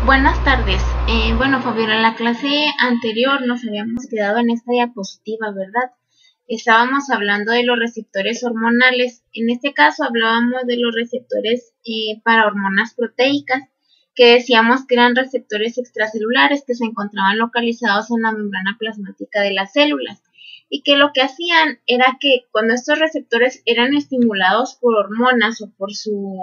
Buenas tardes. Bueno, Fabiola, en la clase anterior nos habíamos quedado en esta diapositiva, ¿verdad? Estábamos hablando de los receptores hormonales. En este caso hablábamos de los receptores para hormonas proteicas, que decíamos que eran receptores extracelulares que se encontraban localizados en la membrana plasmática de las células y que lo que hacían era que cuando estos receptores eran estimulados por hormonas o por su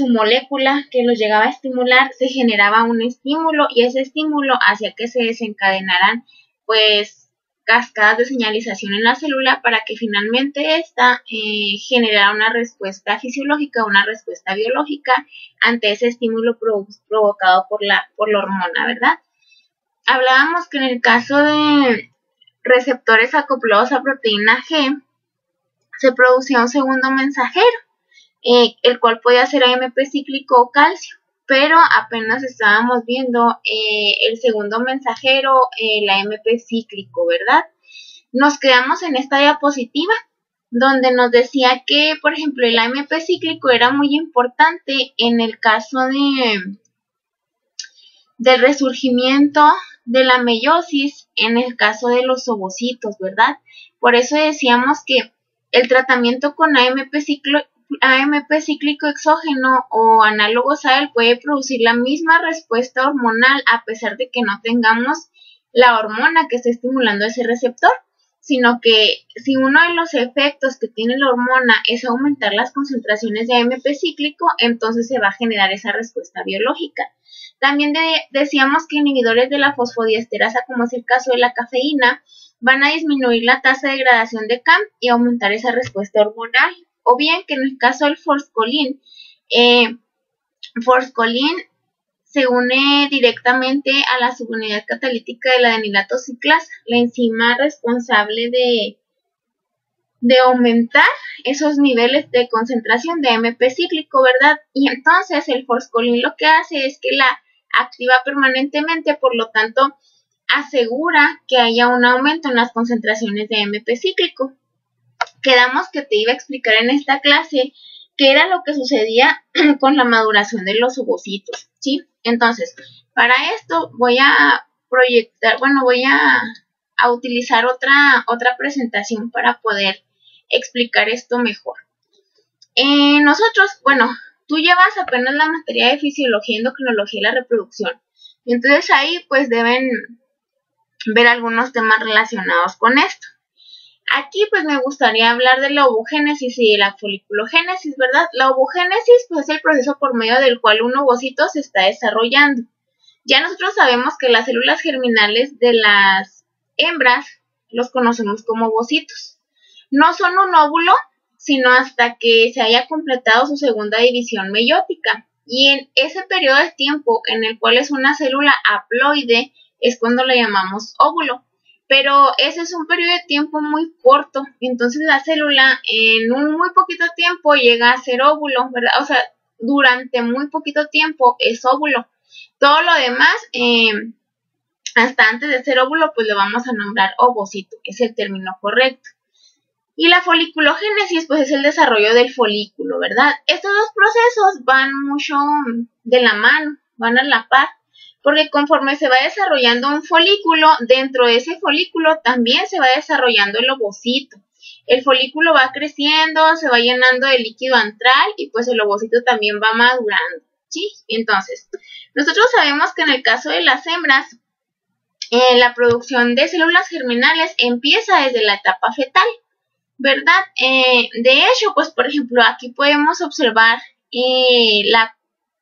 molécula que los llegaba a estimular, se generaba un estímulo y ese estímulo hacía que se desencadenaran pues cascadas de señalización en la célula para que finalmente ésta generara una respuesta fisiológica, una respuesta biológica ante ese estímulo provocado por la hormona, ¿verdad? Hablábamos que en el caso de receptores acoplados a proteína G se producía un segundo mensajero, el cual podía ser AMP cíclico o calcio, pero apenas estábamos viendo el segundo mensajero, el AMP cíclico, ¿verdad? Nos quedamos en esta diapositiva donde nos decía que, por ejemplo, el AMP cíclico era muy importante en el caso del resurgimiento de la meiosis, en el caso de los ovocitos, ¿verdad? Por eso decíamos que el tratamiento con AMP cíclico exógeno o análogos a él puede producir la misma respuesta hormonal a pesar de que no tengamos la hormona que está estimulando ese receptor, sino que si uno de los efectos que tiene la hormona es aumentar las concentraciones de AMP cíclico, entonces se va a generar esa respuesta biológica. También decíamos que inhibidores de la fosfodiesterasa, como es el caso de la cafeína, van a disminuir la tasa de degradación de CAM y aumentar esa respuesta hormonal. O bien que en el caso del forskolin, forskolin se une directamente a la subunidad catalítica de la adenilato ciclasa, la enzima responsable de aumentar esos niveles de concentración de AMP cíclico, ¿verdad? Y entonces el forskolin lo que hace es que la activa permanentemente, por lo tanto asegura que haya un aumento en las concentraciones de AMP cíclico. Quedamos que te iba a explicar en esta clase qué era lo que sucedía con la maduración de los ovocitos, ¿sí? Entonces, para esto voy a proyectar, voy a utilizar otra presentación para poder explicar esto mejor. Nosotros, tú llevas apenas la materia de fisiología y endocrinología y la reproducción. Y entonces ahí pues deben ver algunos temas relacionados con esto. Aquí pues me gustaría hablar de la ovogénesis y de la foliculogénesis, ¿verdad? La ovogénesis pues es el proceso por medio del cual un ovocito se está desarrollando. Ya nosotros sabemos que las células germinales de las hembras los conocemos como ovocitos. No son un óvulo, sino hasta que se haya completado su segunda división meiótica. Y en ese periodo de tiempo en el cual es una célula haploide es cuando la llamamos óvulo. Pero ese es un periodo de tiempo muy corto, entonces la célula en un muy poquito tiempo llega a ser óvulo, ¿verdad? O sea, durante muy poquito tiempo es óvulo. Todo lo demás, hasta antes de ser óvulo, pues lo vamos a nombrar ovocito, que es el término correcto. Y la foliculogénesis, pues es el desarrollo del folículo, ¿verdad? Estos dos procesos van mucho de la mano, van a la par, porque conforme se va desarrollando un folículo, dentro de ese folículo también se va desarrollando el ovocito. El folículo va creciendo, se va llenando de líquido antral y pues el ovocito también va madurando, ¿sí? Entonces, nosotros sabemos que en el caso de las hembras, la producción de células germinales empieza desde la etapa fetal, ¿verdad? De hecho, pues por ejemplo, aquí podemos observar la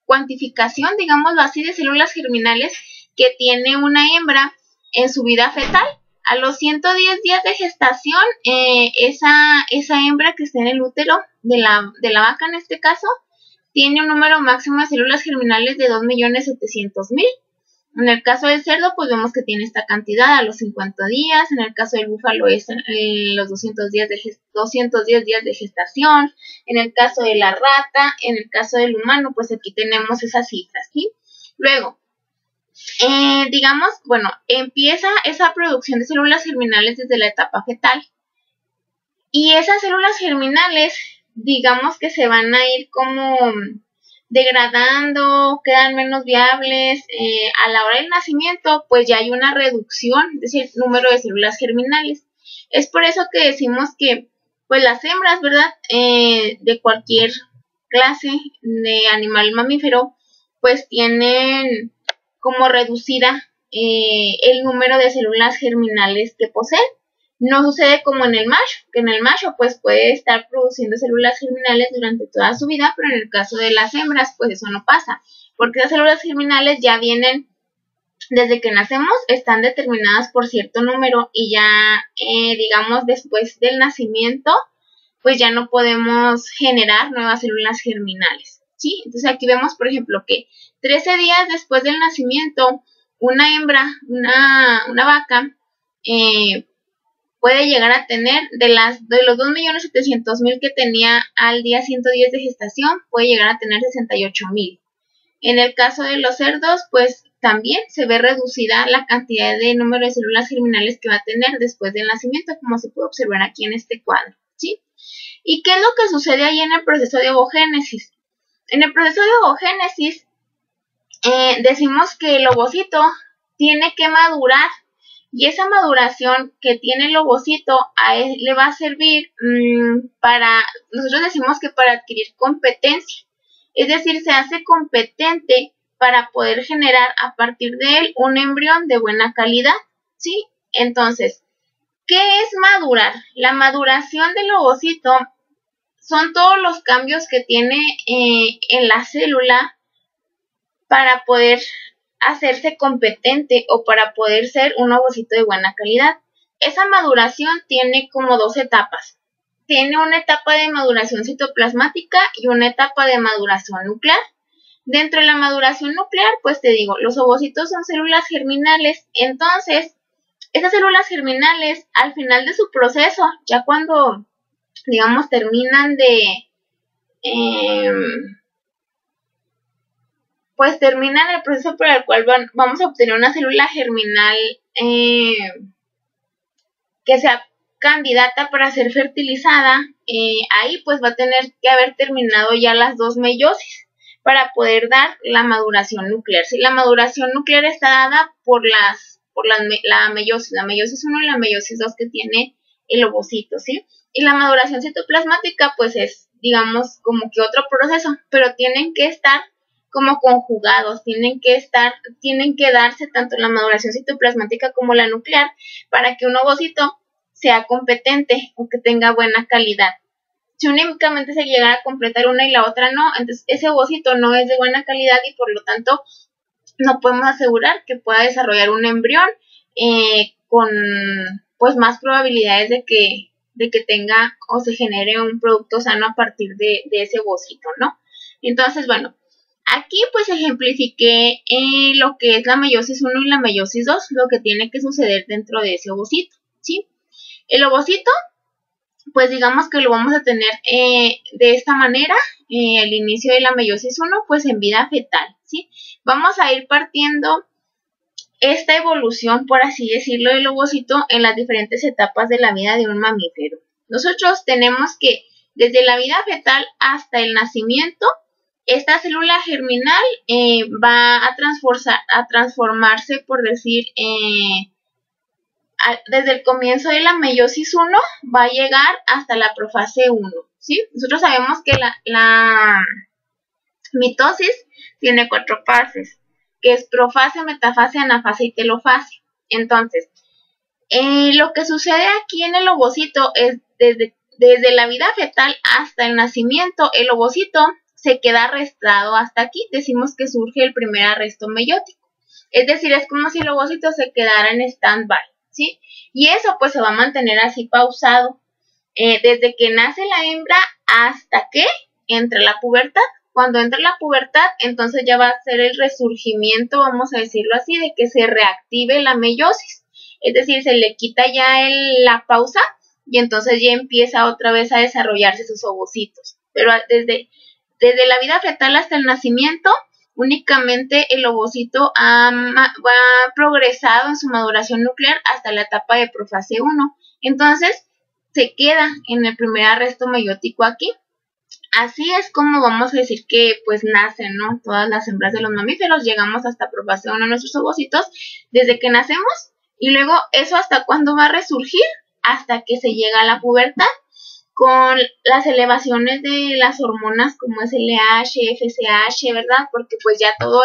cuantificación, digámoslo así, de células germinales que tiene una hembra en su vida fetal. A los 110 días de gestación, esa hembra que está en el útero de la vaca en este caso, tiene un número máximo de células germinales de 2.700.000. En el caso del cerdo, pues vemos que tiene esta cantidad a los 50 días. En el caso del búfalo es los 210 días de gestación. En el caso de la rata, en el caso del humano, pues aquí tenemos esas cifras, ¿sí? Luego, empieza esa producción de células germinales desde la etapa fetal. Y esas células germinales, digamos que se van a ir como degradando, quedan menos viables. A la hora del nacimiento, pues ya hay una reducción de ese número de células germinales. Es por eso que decimos que, pues las hembras, ¿verdad? De cualquier clase de animal mamífero, pues tienen como reducida el número de células germinales que poseen. No sucede como en el macho, que en el macho pues puede estar produciendo células germinales durante toda su vida, pero en el caso de las hembras pues eso no pasa, porque las células germinales ya vienen desde que nacemos, están determinadas por cierto número y ya digamos después del nacimiento pues ya no podemos generar nuevas células germinales, ¿sí? Entonces aquí vemos por ejemplo que 13 días después del nacimiento una hembra, una vaca, puede llegar a tener de los 2.700.000 que tenía al día 110 de gestación, puede llegar a tener 68.000. En el caso de los cerdos, pues también se ve reducida la cantidad de número de células germinales que va a tener después del nacimiento, como se puede observar aquí en este cuadro, ¿sí? ¿Y qué es lo que sucede ahí en el proceso de ovogénesis? En el proceso de ovogénesis, decimos que el ovocito tiene que madurar. Y esa maduración que tiene el ovocito a él le va a servir nosotros decimos que para adquirir competencia. Es decir, se hace competente para poder generar a partir de él un embrión de buena calidad, ¿sí? Entonces, ¿qué es madurar? La maduración del ovocito son todos los cambios que tiene en la célula para poder hacerse competente o para poder ser un ovocito de buena calidad. Esa maduración tiene como dos etapas. Tiene una etapa de maduración citoplasmática y una etapa de maduración nuclear. Dentro de la maduración nuclear, pues te digo, los ovocitos son células germinales. Entonces, esas células germinales, al final de su proceso, ya cuando, digamos, terminan pues terminan el proceso por el cual vamos a obtener una célula germinal que sea candidata para ser fertilizada. Ahí pues va a tener que haber terminado ya las dos meiosis para poder dar la maduración nuclear. Si la maduración nuclear está dada por la meiosis 1 y la meiosis 2 que tiene el ovocito, ¿sí? Y la maduración citoplasmática pues es, digamos, como que otro proceso, pero tienen que estar como conjugados, tienen que darse tanto la maduración citoplasmática como la nuclear para que un ovocito sea competente o que tenga buena calidad. Si únicamente se llegara a completar una y la otra no, entonces ese ovocito no es de buena calidad y por lo tanto no podemos asegurar que pueda desarrollar un embrión con pues más probabilidades de que tenga o se genere un producto sano a partir de ese ovocito, ¿no? Entonces, bueno, aquí pues ejemplifiqué lo que es la meiosis 1 y la meiosis 2, lo que tiene que suceder dentro de ese ovocito, ¿sí? El ovocito, pues digamos que lo vamos a tener de esta manera, el inicio de la meiosis 1, pues en vida fetal, ¿sí? Vamos a ir partiendo esta evolución, por así decirlo, del ovocito en las diferentes etapas de la vida de un mamífero. Nosotros tenemos que desde la vida fetal hasta el nacimiento, esta célula germinal va a transformarse, por decir, desde el comienzo de la meiosis 1 va a llegar hasta la profase 1, ¿sí? Nosotros sabemos que la mitosis tiene 4 fases, que es profase, metafase, anafase y telofase. Entonces, lo que sucede aquí en el ovocito es desde la vida fetal hasta el nacimiento, el ovocito se queda arrestado hasta aquí. Decimos que surge el primer arresto meiótico. Es decir, es como si el ovocito se quedara en stand-by, ¿sí? Y eso pues se va a mantener así pausado desde que nace la hembra hasta que entre la pubertad. Cuando entre la pubertad, entonces ya va a ser el resurgimiento, vamos a decirlo así, de que se reactive la meiosis. Es decir, se le quita ya la pausa y entonces ya empieza otra vez a desarrollarse sus ovocitos. Pero desde la vida fetal hasta el nacimiento, únicamente el ovocito ha progresado en su maduración nuclear hasta la etapa de profase 1. Entonces, se queda en el primer arresto meiótico aquí. Así es como vamos a decir que pues nacen, ¿no? Todas las hembras de los mamíferos, llegamos hasta aprobación a nuestros ovocitos desde que nacemos y luego eso hasta cuándo va a resurgir, hasta que se llega a la pubertad con las elevaciones de las hormonas como es LH, FSH, ¿verdad? Porque pues ya todo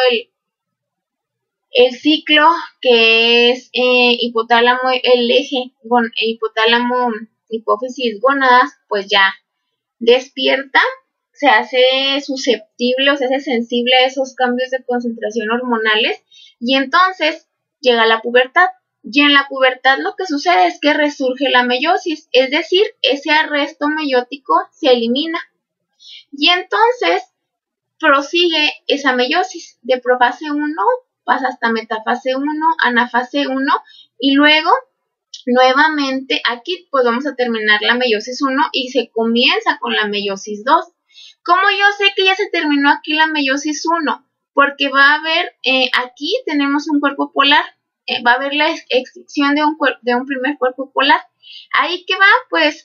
el ciclo que es hipotálamo, el eje, hipotálamo, hipófisis, gónadas, pues ya despierta, se hace susceptible o se hace sensible a esos cambios de concentración hormonales y entonces llega la pubertad. Y en la pubertad lo que sucede es que resurge la meiosis, es decir, ese arresto meiótico se elimina. Y entonces prosigue esa meiosis de profase 1, pasa hasta metafase 1, anafase 1 y luego nuevamente aquí pues vamos a terminar la meiosis 1 y se comienza con la meiosis 2. ¿Cómo yo sé que ya se terminó aquí la meiosis 1? Porque va a haber, aquí tenemos un cuerpo polar, va a haber la extinción de un primer cuerpo polar. Ahí que va, pues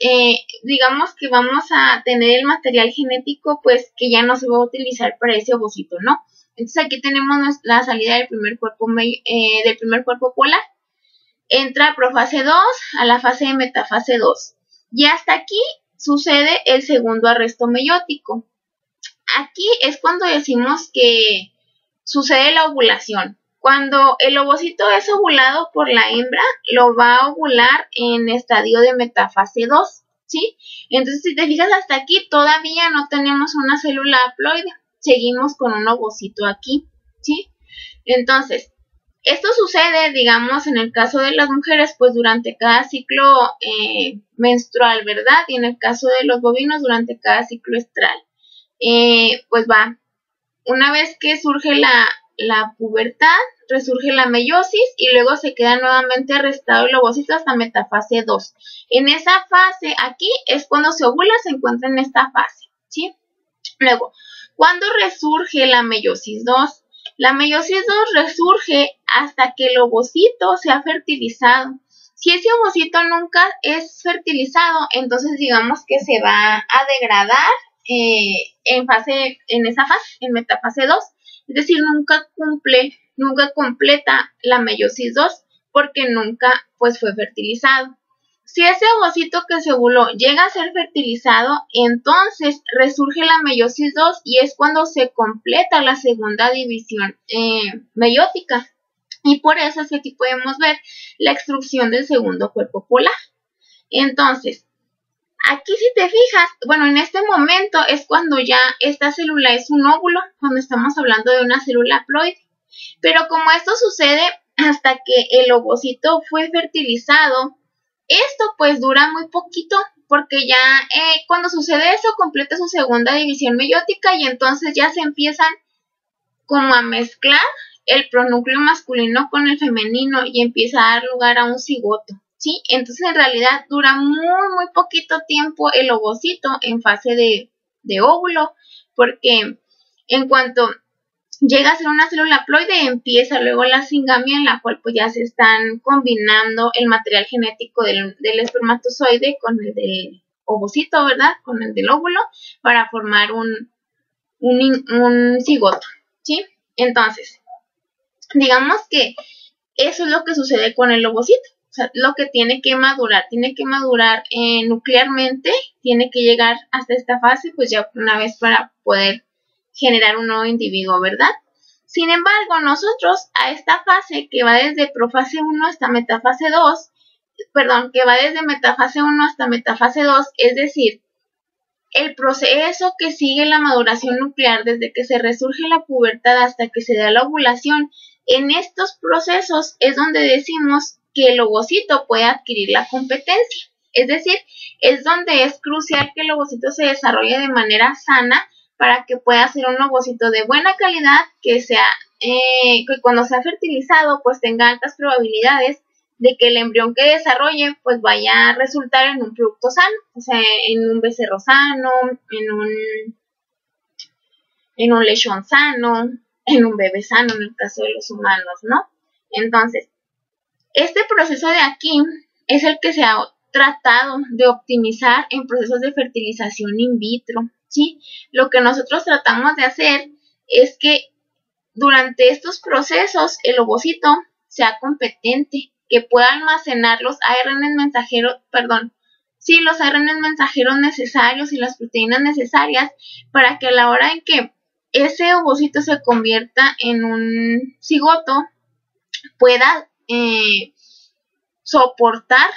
digamos que vamos a tener el material genético pues que ya no se va a utilizar para ese ovocito, ¿no? Entonces aquí tenemos la salida del primer cuerpo polar. Entra a profase 2 a la fase de metafase 2. Y hasta aquí sucede el segundo arresto meiótico. Aquí es cuando decimos que sucede la ovulación. Cuando el ovocito es ovulado por la hembra, lo va a ovular en estadio de metafase 2, ¿sí? Entonces, si te fijas hasta aquí, todavía no tenemos una célula haploide. Seguimos con un ovocito aquí, ¿sí? Entonces, esto sucede, digamos, en el caso de las mujeres, pues durante cada ciclo menstrual, ¿verdad? Y en el caso de los bovinos, durante cada ciclo estral. Pues va, una vez que surge la pubertad, resurge la meiosis y luego se queda nuevamente arrestado el ovocito hasta metafase 2. En esa fase, aquí es cuando se ovula, se encuentra en esta fase, ¿sí? Luego, ¿cuándo resurge la meiosis 2? La meiosis 2 resurge hasta que el ovocito sea fertilizado. Si ese ovocito nunca es fertilizado, entonces digamos que se va a degradar en esa fase, en metafase 2. Es decir, nunca completa la meiosis 2 porque nunca pues fue fertilizado. Si ese ovocito que se ovuló llega a ser fertilizado, entonces resurge la meiosis 2 y es cuando se completa la segunda división meiótica. Y por eso es que aquí podemos ver la extrusión del segundo cuerpo polar. Entonces, aquí si te fijas, bueno, en este momento es cuando ya esta célula es un óvulo, cuando estamos hablando de una célula haploide. Pero como esto sucede hasta que el ovocito fue fertilizado, esto pues dura muy poquito porque ya cuando sucede eso completa su segunda división meiótica y entonces ya se empiezan como a mezclar el pronúcleo masculino con el femenino y empieza a dar lugar a un cigoto, ¿sí? Entonces en realidad dura muy poquito tiempo el ovocito en fase de óvulo porque en cuanto llega a ser una célula haploide, empieza luego la singamia en la cual pues ya se están combinando el material genético del espermatozoide con el del ovocito, ¿verdad? Con el del óvulo para formar un cigoto, ¿sí? Entonces, digamos que eso es lo que sucede con el ovocito. O sea, lo que tiene que madurar nuclearmente, tiene que llegar hasta esta fase, pues ya una vez para poder generar un nuevo individuo, ¿verdad? Sin embargo, nosotros a esta fase que va desde profase 1 hasta metafase 2, que va desde metafase 1 hasta metafase 2, es decir, el proceso que sigue la maduración nuclear desde que se resurge la pubertad hasta que se da la ovulación, en estos procesos es donde decimos que el ovocito puede adquirir la competencia. Es decir, es donde es crucial que el ovocito se desarrolle de manera sana para que pueda ser un ovocito de buena calidad, que cuando sea fertilizado pues tenga altas probabilidades de que el embrión que desarrolle pues vaya a resultar en un producto sano, o sea, en un becerro sano, en un lechón sano, en un bebé sano en el caso de los humanos, ¿no? Entonces, este proceso de aquí es el que se ha tratado de optimizar en procesos de fertilización in vitro, ¿sí? Lo que nosotros tratamos de hacer es que durante estos procesos el ovocito sea competente, que pueda almacenar los ARN mensajeros, los ARN mensajeros necesarios y las proteínas necesarias para que a la hora en que ese ovocito se convierta en un cigoto, pueda soportar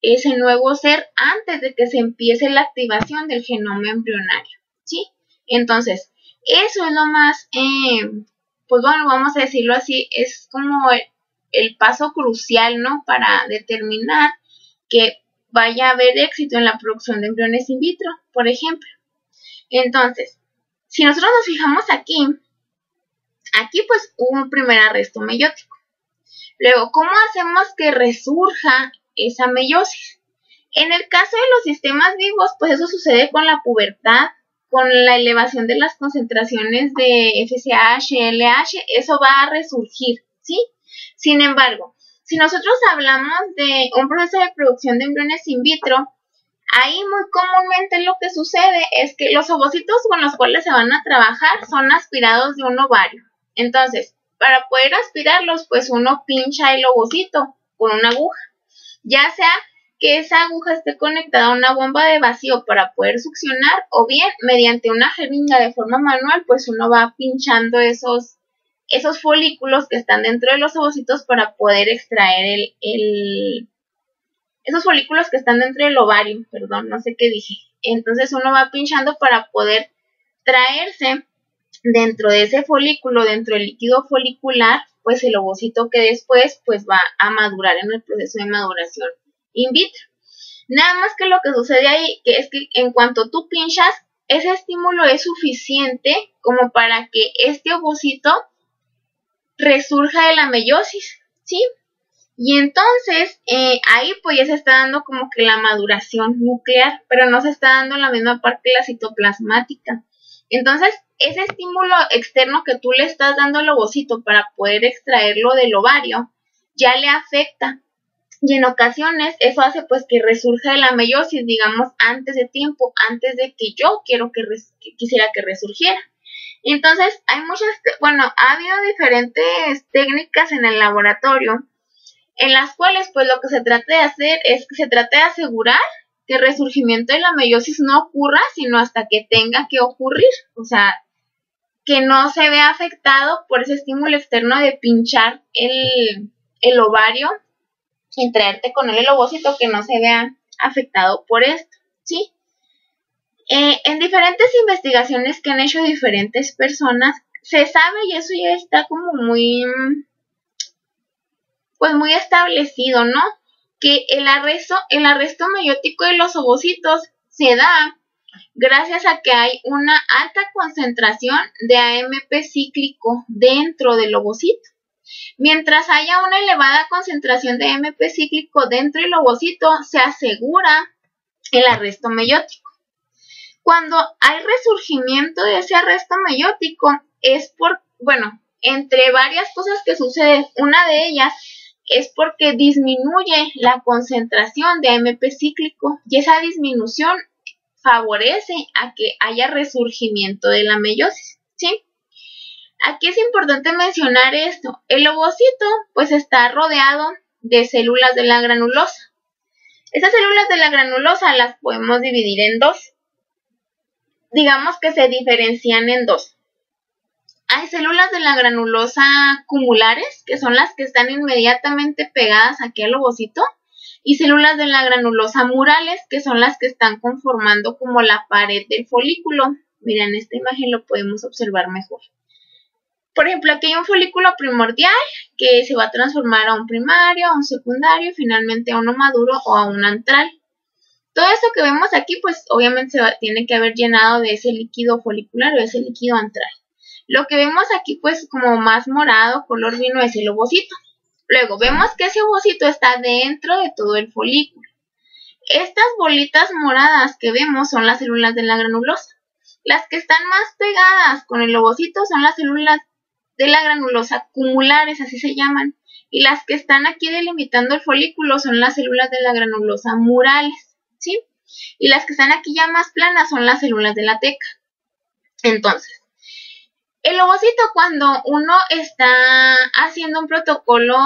ese nuevo ser antes de que se empiece la activación del genoma embrionario, ¿sí? Entonces, eso es lo más, pues bueno, vamos a decirlo así, es como el paso crucial, ¿no? Para determinar que vaya a haber éxito en la producción de embriones in vitro, por ejemplo. Entonces, si nosotros nos fijamos aquí pues hubo un primer arresto meiótico. Luego, ¿cómo hacemos que resurja esa meiosis? En el caso de los sistemas vivos, pues eso sucede con la pubertad, con la elevación de las concentraciones de FSH, LH, eso va a resurgir, ¿sí? Sin embargo, si nosotros hablamos de un proceso de producción de embriones in vitro, ahí muy comúnmente lo que sucede es que los ovocitos con los cuales se van a trabajar son aspirados de un ovario. Entonces, para poder aspirarlos, pues uno pincha el ovocito con una aguja, ya sea que esa aguja esté conectada a una bomba de vacío para poder succionar, o bien mediante una jeringa de forma manual, pues uno va pinchando esos folículos que están dentro de los ovocitos para poder extraer esos folículos que están dentro del ovario, no sé qué dije. Entonces uno va pinchando para poder traerse dentro de ese folículo, dentro del líquido folicular, pues el ovocito que después pues va a madurar en el proceso de maduración in vitro. Nada más que lo que sucede ahí, que es que en cuanto tú pinchas, ese estímulo es suficiente como para que este ovocito resurja de la meiosis, ¿sí? Y entonces ahí pues ya se está dando como que la maduración nuclear, pero no se está dando la misma parte de la citoplasmática. Entonces ese estímulo externo que tú le estás dando al ovocito para poder extraerlo del ovario ya le afecta. Y en ocasiones eso hace pues que resurja de la meiosis, digamos, antes de tiempo, antes de que yo quisiera que resurgiera. Entonces ha habido diferentes técnicas en el laboratorio en las cuales pues lo que se trata de hacer es que se trata de asegurar que el resurgimiento de la meiosis no ocurra, sino hasta que tenga que ocurrir, o sea, que no se vea afectado por ese estímulo externo de pinchar el ovario y traerte con él el ovocito, que no se vea afectado por esto, ¿sí? En diferentes investigaciones que han hecho diferentes personas, se sabe, y eso ya está como muy establecido, ¿no? Que el arresto meiótico de los ovocitos se da gracias a que hay una alta concentración de AMP cíclico dentro del ovocito. Mientras haya una elevada concentración de AMP cíclico dentro del ovocito, se asegura el arresto meiótico. Cuando hay resurgimiento de ese arresto meiótico es entre varias cosas que suceden, una de ellas es porque disminuye la concentración de AMP cíclico y esa disminución favorece a que haya resurgimiento de la meiosis, ¿sí? Aquí es importante mencionar esto. El ovocito pues está rodeado de células de la granulosa. Estas células de la granulosa las podemos dividir en dos. Digamos que se diferencian en dos. Hay células de la granulosa cumulares, que son las que están inmediatamente pegadas aquí al ovocito, y células de la granulosa murales, que son las que están conformando como la pared del folículo. Miren, en esta imagen lo podemos observar mejor. Por ejemplo, aquí hay un folículo primordial que se va a transformar a un primario, a un secundario y finalmente a uno maduro o a un antral. Todo esto que vemos aquí, pues obviamente tiene que haber llenado de ese líquido folicular o de ese líquido antral. Lo que vemos aquí, pues como más morado, color vino, es el ovocito. Luego vemos que ese ovocito está dentro de todo el folículo. Estas bolitas moradas que vemos son las células de la granulosa. Las que están más pegadas con el ovocito son las células de la granulosa cumulares, así se llaman. Y las que están aquí delimitando el folículo son las células de la granulosa murales, ¿sí? Y las que están aquí ya más planas son las células de la teca. Entonces, el ovocito, cuando uno está haciendo un protocolo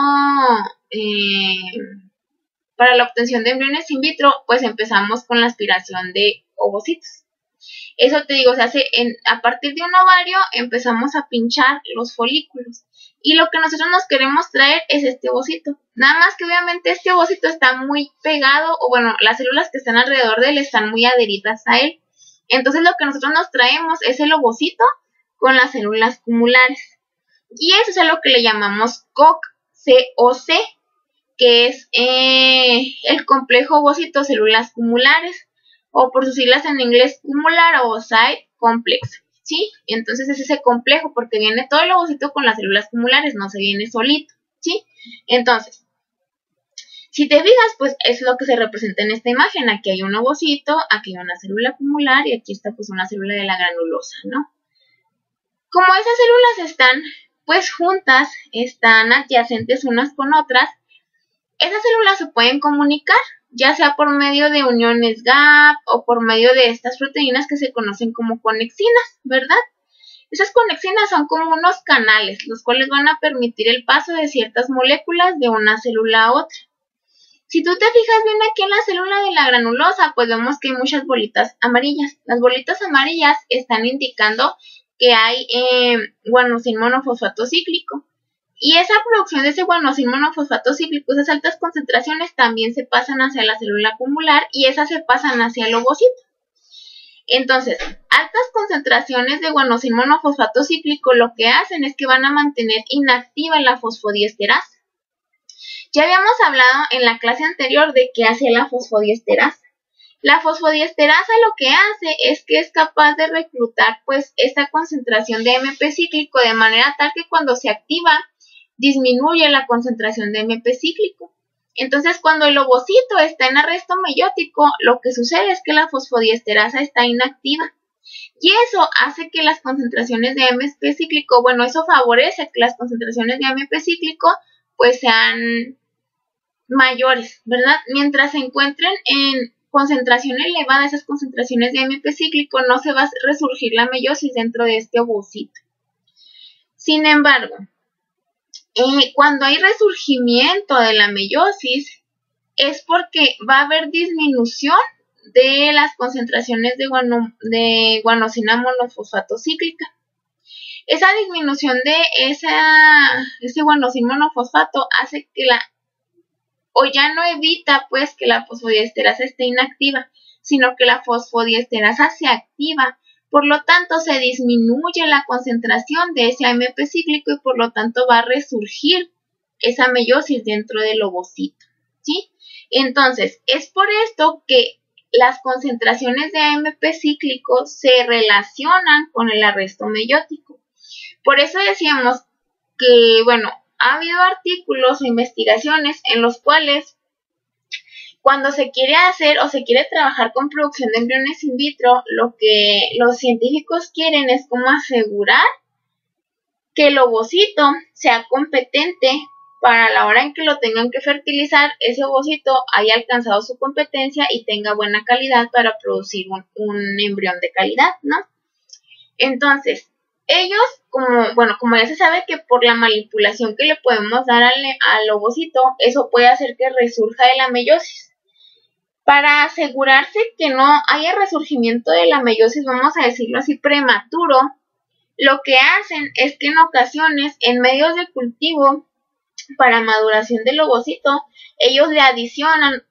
para la obtención de embriones in vitro, pues empezamos con la aspiración de ovocitos. Eso te digo, se hace a partir de un ovario, empezamos a pinchar los folículos. Y lo que nosotros nos queremos traer es este ovocito. Nada más que obviamente este ovocito está muy pegado, o bueno, las células que están alrededor de él están muy adheridas a él. Entonces lo que nosotros nos traemos es el ovocito con las células cumulares. Y eso es a lo que le llamamos COC, C-O-C, que es el complejo ovocito células cumulares, o por sus siglas en inglés, Cumular Oocyte Complex, ¿sí? Entonces es ese complejo, porque viene todo el ovocito con las células cumulares, no se viene solito, ¿sí? Entonces, si te fijas, pues es lo que se representa en esta imagen. Aquí hay un ovocito, aquí hay una célula cumular y aquí está pues una célula de la granulosa, ¿no? Como esas células están pues juntas, están adyacentes unas con otras, esas células se pueden comunicar, ya sea por medio de uniones gap o por medio de estas proteínas que se conocen como conexinas, ¿verdad? Esas conexinas son como unos canales, los cuales van a permitir el paso de ciertas moléculas de una célula a otra. Si tú te fijas bien aquí en la célula de la granulosa, pues vemos que hay muchas bolitas amarillas. Las bolitas amarillas están indicando que hay guanosin monofosfato cíclico. Y esa producción de ese guanosin monofosfato cíclico, esas altas concentraciones también se pasan hacia la célula cumular y esas se pasan hacia el ovocito. Entonces, altas concentraciones de guanosin monofosfato cíclico lo que hacen es que van a mantener inactiva la fosfodiesterasa. Ya habíamos hablado en la clase anterior de qué hace la fosfodiesterasa. La fosfodiesterasa lo que hace es que es capaz de reclutar pues esta concentración de AMP cíclico de manera tal que cuando se activa disminuye la concentración de AMP cíclico. Entonces, cuando el ovocito está en arresto meiótico, lo que sucede es que la fosfodiesterasa está inactiva. Y eso hace que las concentraciones de AMP cíclico, bueno, eso favorece que las concentraciones de AMP cíclico pues sean mayores, ¿verdad? Mientras se encuentren en concentración elevada, esas concentraciones de AMP cíclico, no se va a resurgir la meiosis dentro de este ovocito. Sin embargo, cuando hay resurgimiento de la meiosis, es porque va a haber disminución de las concentraciones de guanosina monofosfato cíclica. Esa disminución de ese guanosin monofosfato hace que o ya no evita pues que la fosfodiesterasa esté inactiva, sino que la fosfodiesterasa se activa. Por lo tanto, se disminuye la concentración de ese AMP cíclico y por lo tanto va a resurgir esa meiosis dentro del ovocito, ¿sí? Entonces, es por esto que las concentraciones de AMP cíclico se relacionan con el arresto meiótico. Por eso decíamos que, bueno, ha habido artículos o investigaciones en los cuales cuando se quiere hacer o se quiere trabajar con producción de embriones in vitro, lo que los científicos quieren es como asegurar que el ovocito sea competente para la hora en que lo tengan que fertilizar, ese ovocito haya alcanzado su competencia y tenga buena calidad para producir un embrión de calidad, ¿no? Entonces, ellos, como ya se sabe que por la manipulación que le podemos dar al ovocito, eso puede hacer que resurja de la meiosis. Para asegurarse que no haya resurgimiento de la meiosis, vamos a decirlo así, prematuro, lo que hacen es que en ocasiones, en medios de cultivo, para maduración del ovocito, ellos le adicionan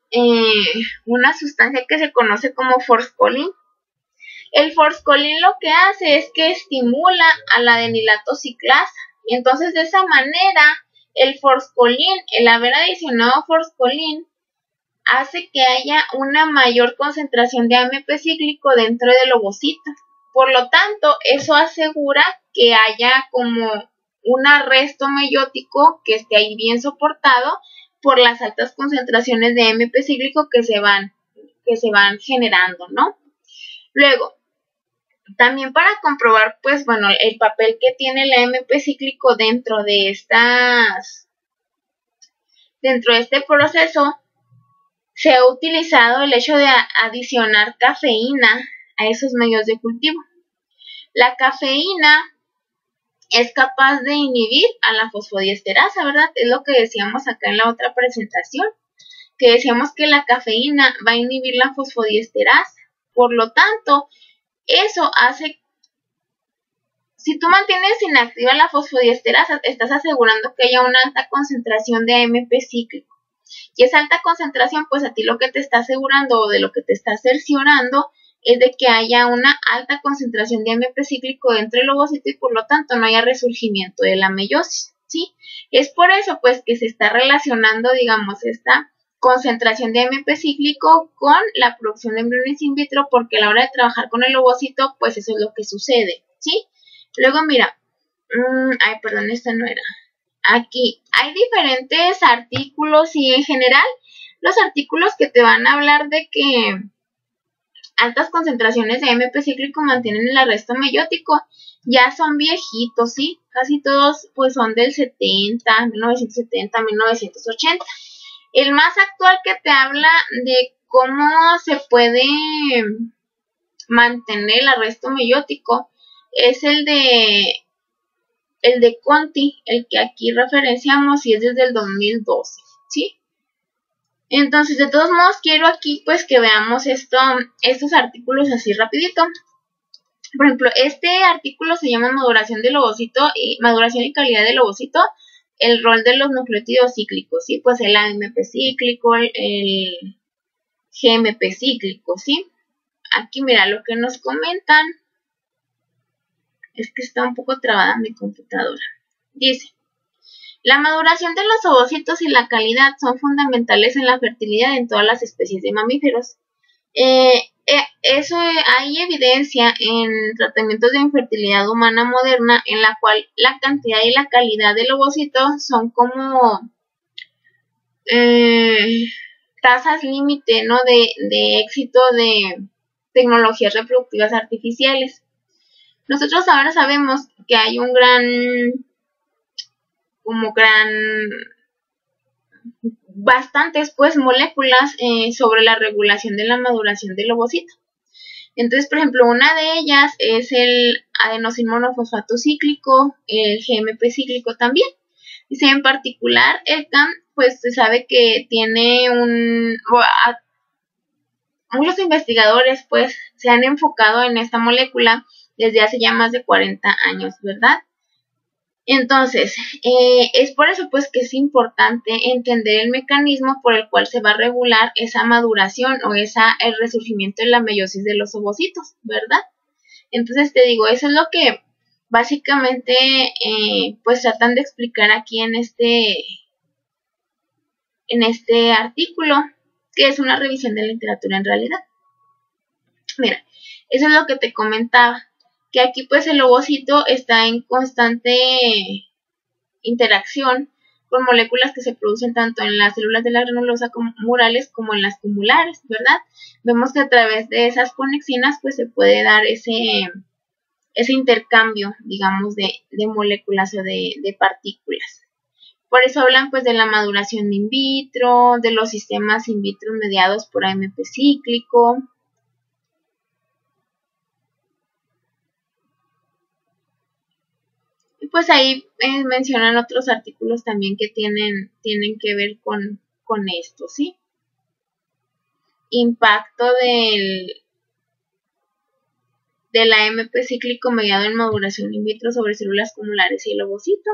una sustancia que se conoce como forskolin. El forskolin lo que hace es que estimula a la adenilato ciclasa. Y entonces de esa manera el forskolin, el haber adicionado forskolin, hace que haya una mayor concentración de AMP cíclico dentro del ovocito. Por lo tanto, eso asegura que haya como un arresto meiótico que esté ahí bien soportado por las altas concentraciones de AMP cíclico que se van generando, ¿no? Luego, también para comprobar, pues, bueno, el papel que tiene el AMP cíclico dentro de este proceso, se ha utilizado el hecho de adicionar cafeína a esos medios de cultivo. La cafeína es capaz de inhibir a la fosfodiesterasa, ¿verdad? Es lo que decíamos acá en la otra presentación, que decíamos que la cafeína va a inhibir la fosfodiesterasa. Por lo tanto, eso hace, si tú mantienes inactiva la fosfodiesterasa, estás asegurando que haya una alta concentración de AMP cíclico. Y esa alta concentración, pues a ti lo que te está asegurando o de lo que te está cerciorando es de que haya una alta concentración de AMP cíclico dentro del ovocito y por lo tanto no haya resurgimiento de la meiosis, ¿sí? Es por eso pues que se está relacionando, digamos, esta concentración de AMP cíclico con la producción de embriones in vitro, porque a la hora de trabajar con el ovocito, pues eso es lo que sucede, ¿sí? Luego mira, perdón, esta no era. Aquí hay diferentes artículos y en general los artículos que te van a hablar de que altas concentraciones de AMP cíclico mantienen el arresto meiótico ya son viejitos, ¿sí? Casi todos pues son del 70, 1970, 1980. El más actual que te habla de cómo se puede mantener el arresto meiótico es el de Conti, el que aquí referenciamos y es desde el 2012, ¿sí? Entonces, de todos modos, quiero aquí pues que veamos estos artículos así rapidito. Por ejemplo, este artículo se llama maduración del ovocito y maduración y calidad del ovocito, el rol de los nucleótidos cíclicos, ¿sí? Pues el AMP cíclico, el GMP cíclico, ¿sí? Aquí mira, lo que nos comentan es que está un poco trabada mi computadora. Dice, la maduración de los ovocitos y la calidad son fundamentales en la fertilidad en todas las especies de mamíferos. Eso hay evidencia en tratamientos de infertilidad humana moderna en la cual la cantidad y la calidad del ovocito son como tasas límite, ¿no? de éxito de tecnologías reproductivas artificiales. Nosotros ahora sabemos que hay bastantes pues moléculas sobre la regulación de la maduración del ovocito. Entonces, por ejemplo, una de ellas es el adenosín-monofosfato cíclico, el GMP cíclico también. Dice, en particular, el CAM, pues se sabe que tiene muchos investigadores pues se han enfocado en esta molécula desde hace ya más de 40 años, ¿verdad? Entonces, es por eso pues que es importante entender el mecanismo por el cual se va a regular esa maduración o el resurgimiento de la meiosis de los ovocitos, ¿verdad? Entonces te digo, eso es lo que básicamente pues tratan de explicar aquí en este artículo, que es una revisión de la literatura en realidad. Mira, eso es lo que te comentaba, que aquí pues el ovocito está en constante interacción con moléculas que se producen tanto en las células de la granulosa murales como en las cumulares, ¿verdad? Vemos que a través de esas conexinas pues se puede dar ese intercambio, digamos, de moléculas o de partículas. Por eso hablan pues de la maduración in vitro, de los sistemas in vitro mediados por AMP cíclico. Y pues ahí mencionan otros artículos también que tienen que ver con esto, ¿sí? Impacto del AMP cíclico mediado en maduración in vitro sobre células cumulares y el ovocito.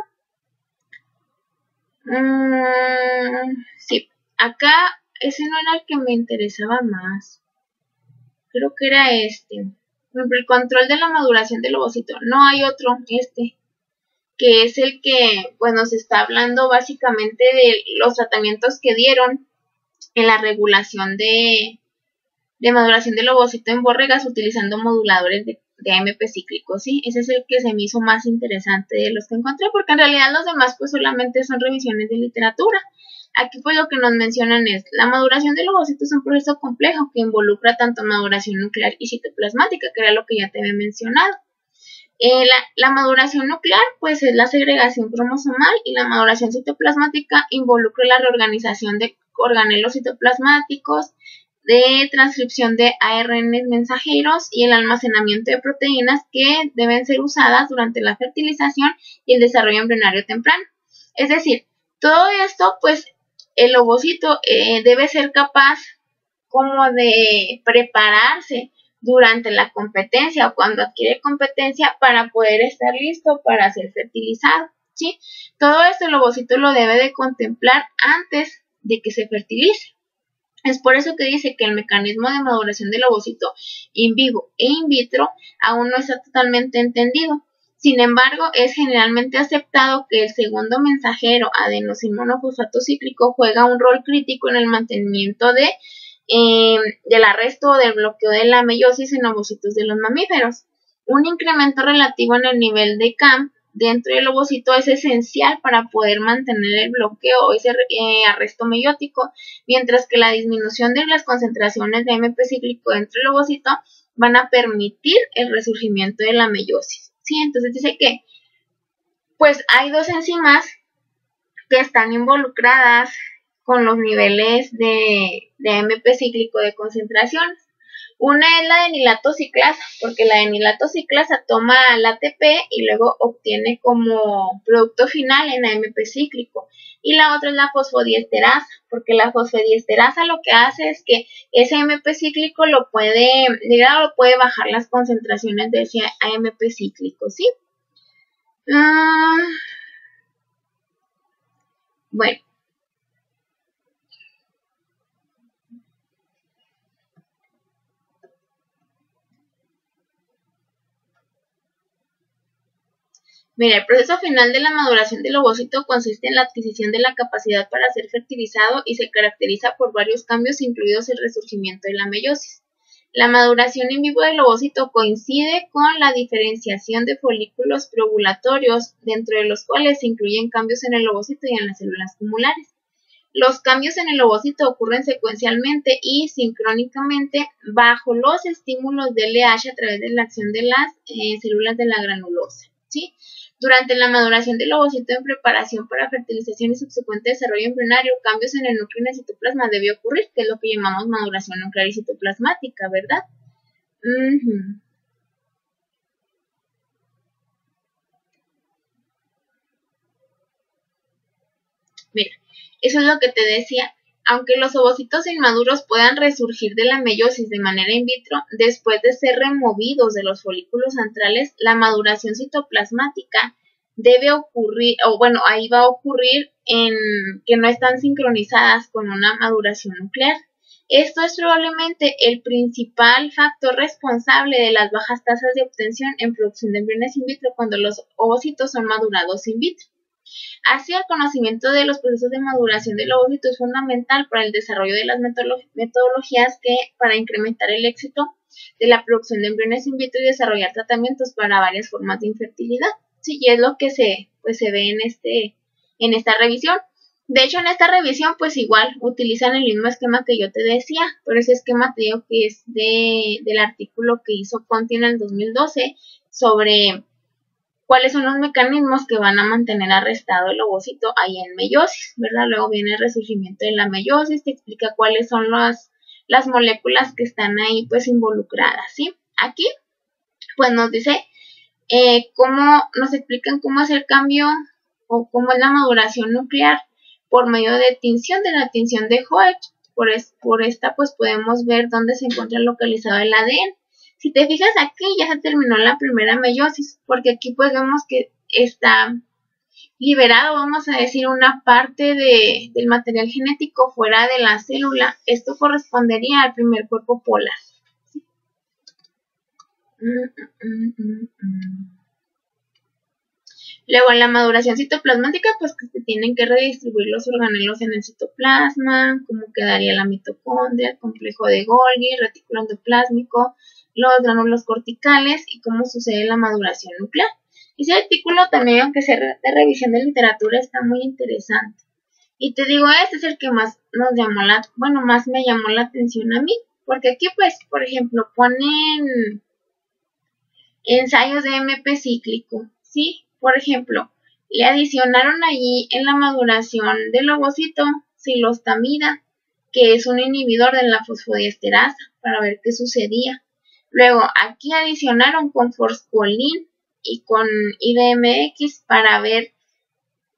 Sí, acá ese no era el que me interesaba más. Creo que era este. Por ejemplo, el control de la maduración del ovocito. No hay otro, que es el que pues nos está hablando básicamente de los tratamientos que dieron en la regulación de maduración del ovocito en borregas utilizando moduladores de AMP cíclico, ¿sí? Ese es el que se me hizo más interesante de los que encontré, porque en realidad los demás pues solamente son revisiones de literatura. Aquí pues lo que nos mencionan es, la maduración del ovocito es un proceso complejo que involucra tanto maduración nuclear y citoplasmática, que era lo que ya te había mencionado. La maduración nuclear pues es la segregación cromosomal y la maduración citoplasmática involucra la reorganización de organelos citoplasmáticos, de transcripción de ARN mensajeros y el almacenamiento de proteínas que deben ser usadas durante la fertilización y el desarrollo embrionario temprano. Es decir, todo esto, pues, el ovocito debe ser capaz como de prepararse durante la competencia o cuando adquiere competencia para poder estar listo para ser fertilizado, ¿sí? Todo esto el ovocito lo debe de contemplar antes de que se fertilice. Es por eso que dice que el mecanismo de maduración del ovocito in vivo e in vitro aún no está totalmente entendido. Sin embargo, es generalmente aceptado que el segundo mensajero adenosín-monofosfato cíclico juega un rol crítico en el mantenimiento del arresto o del bloqueo de la meiosis en ovocitos de los mamíferos. Un incremento relativo en el nivel de CAM dentro del ovocito es esencial para poder mantener el bloqueo o ese arresto meiótico, mientras que la disminución de las concentraciones de AMP cíclico dentro del ovocito van a permitir el resurgimiento de la meiosis. ¿Sí? Entonces dice que pues hay dos enzimas que están involucradas con los niveles de AMP cíclico de concentraciones. Una es la denilato ciclasa, porque la denilato ciclasa toma el ATP y luego obtiene como producto final en AMP cíclico. Y la otra es la fosfodiesterasa, porque la fosfodiesterasa lo que hace es que ese AMP cíclico lo puede bajar las concentraciones de ese AMP cíclico, ¿sí? Bueno. Mira, el proceso final de la maduración del ovocito consiste en la adquisición de la capacidad para ser fertilizado y se caracteriza por varios cambios, incluidos el resurgimiento de la meiosis. La maduración in vivo del ovocito coincide con la diferenciación de folículos preovulatorios, dentro de los cuales se incluyen cambios en el ovocito y en las células tumulares. Los cambios en el ovocito ocurren secuencialmente y sincrónicamente bajo los estímulos de LH a través de la acción de las células de la granulosa, ¿sí? Durante la maduración del ovocito en preparación para fertilización y subsecuente desarrollo embrionario, cambios en el núcleo y en el citoplasma debe ocurrir, que es lo que llamamos maduración nuclear y citoplasmática, ¿verdad? Mira, eso es lo que te decía. Aunque los ovocitos inmaduros puedan resurgir de la meiosis de manera in vitro, después de ser removidos de los folículos antrales, la maduración citoplasmática debe ocurrir, o bueno, ahí va a ocurrir en que no están sincronizadas con una maduración nuclear. Esto es probablemente el principal factor responsable de las bajas tasas de obtención en producción de embriones in vitro cuando los ovocitos son madurados in vitro. Así, el conocimiento de los procesos de maduración del ovocito es fundamental para el desarrollo de las metodologías para incrementar el éxito de la producción de embriones in vitro y desarrollar tratamientos para varias formas de infertilidad. Sí, y es lo que se ve en esta revisión. De hecho, en esta revisión, pues igual utilizan el mismo esquema que yo te decía, pero ese esquema te digo que es del artículo que hizo Conti en el 2012 sobre cuáles son los mecanismos que van a mantener arrestado el ovocito ahí en meiosis, ¿verdad? Luego viene el resurgimiento de la meiosis, te explica cuáles son las moléculas que están ahí pues involucradas, ¿sí? Aquí pues nos dice nos explican cómo es el cambio o cómo es la maduración nuclear por medio de tinción, de la tinción de Hoek. Por esta pues podemos ver dónde se encuentra localizado el ADN. Si te fijas aquí ya se terminó la primera meiosis, porque aquí pues vemos que está liberado, vamos a decir, una parte del material genético fuera de la célula. Esto correspondería al primer cuerpo polar. Luego, en la maduración citoplasmática, pues que se tienen que redistribuir los organelos en el citoplasma, cómo quedaría la mitocondria, el complejo de Golgi, el retículo endoplásmico, los gránulos corticales y cómo sucede la maduración nuclear. Ese artículo también, aunque sea de revisión de literatura, está muy interesante. Y te digo, este es el que más más me llamó la atención a mí, porque aquí, pues, por ejemplo, ponen ensayos de AMP cíclico, ¿sí? Por ejemplo, le adicionaron allí en la maduración del ovocito silostamida que es un inhibidor de la fosfodiesterasa, para ver qué sucedía. Luego aquí adicionaron con forskolin y con IDMX para ver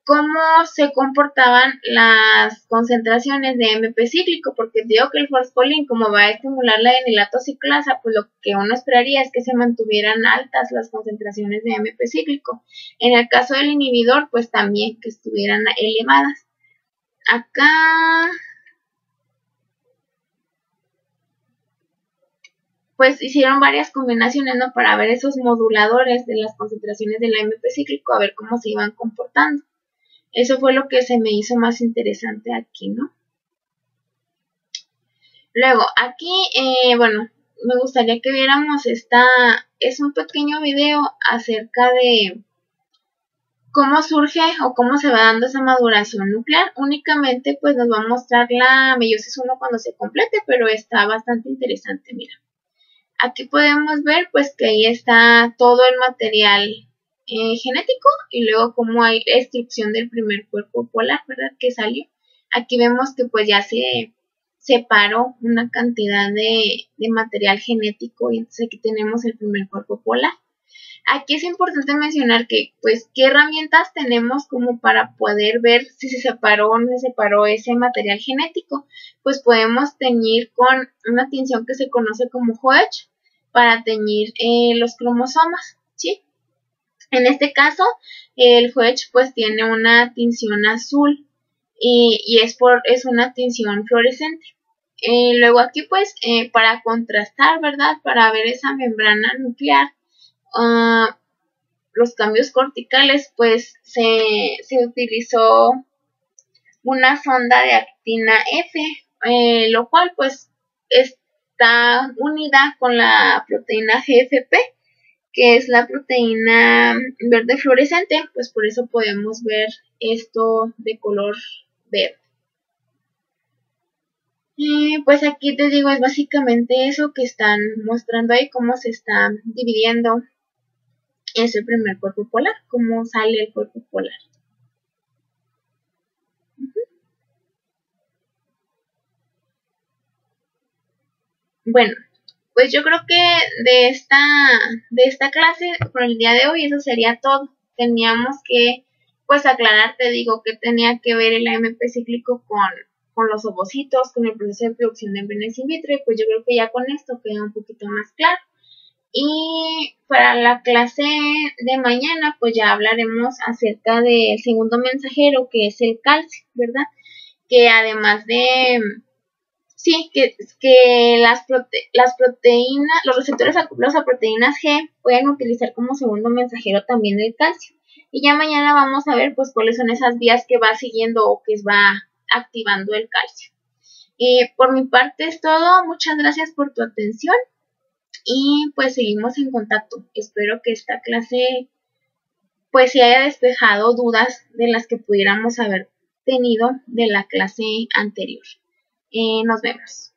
cómo se comportaban las concentraciones de MP cíclico, porque digo que el forskolin, como va a estimular la adenilato ciclasa, pues lo que uno esperaría es que se mantuvieran altas las concentraciones de MP cíclico. En el caso del inhibidor, pues también que estuvieran elevadas. Acá pues hicieron varias combinaciones, ¿no? Para ver esos moduladores de las concentraciones del MP cíclico, a ver cómo se iban comportando. Eso fue lo que se me hizo más interesante aquí, ¿no? Luego, aquí, bueno, me gustaría que viéramos es un pequeño video acerca de cómo surge o cómo se va dando esa maduración nuclear. Únicamente, pues nos va a mostrar la meiosis 1 cuando se complete, pero está bastante interesante, mira. Aquí podemos ver, pues, que ahí está todo el material genético y luego cómo hay destrucción del primer cuerpo polar, ¿verdad? Que salió. Aquí vemos que pues ya se separó una cantidad de material genético y entonces aquí tenemos el primer cuerpo polar. Aquí es importante mencionar que pues qué herramientas tenemos como para poder ver si se separó o no se separó ese material genético. Pues podemos teñir con una tinción que se conoce como Hoechst para teñir los cromosomas, ¿sí? En este caso, el Hoechst pues tiene una tinción azul y es una tinción fluorescente. Luego aquí pues para contrastar, ¿verdad? Para ver esa membrana nuclear, los cambios corticales pues se utilizó una sonda de actina F, lo cual pues está unida con la proteína GFP, que es la proteína verde fluorescente, pues por eso podemos ver esto de color verde. Y pues aquí te digo, es básicamente eso que están mostrando ahí, cómo se está dividiendo ese primer cuerpo polar, cómo sale el cuerpo polar. Bueno, pues yo creo que de esta clase por el día de hoy eso sería todo. Teníamos que pues aclarar, te digo, que tenía que ver el AMP cíclico con los ovocitos, con el proceso de producción de embriones in vitro, y pues yo creo que ya con esto queda un poquito más claro. Y para la clase de mañana pues ya hablaremos acerca del segundo mensajero, que es el calcio, ¿verdad? Que además de sí, que las proteínas, los receptores acoplados a proteínas G pueden utilizar como segundo mensajero también el calcio. Y ya mañana vamos a ver pues cuáles son esas vías que va siguiendo o que va activando el calcio. Por mi parte es todo, muchas gracias por tu atención y pues seguimos en contacto. Espero que esta clase pues se haya despejado dudas de las que pudiéramos haber tenido de la clase anterior. Nos vemos.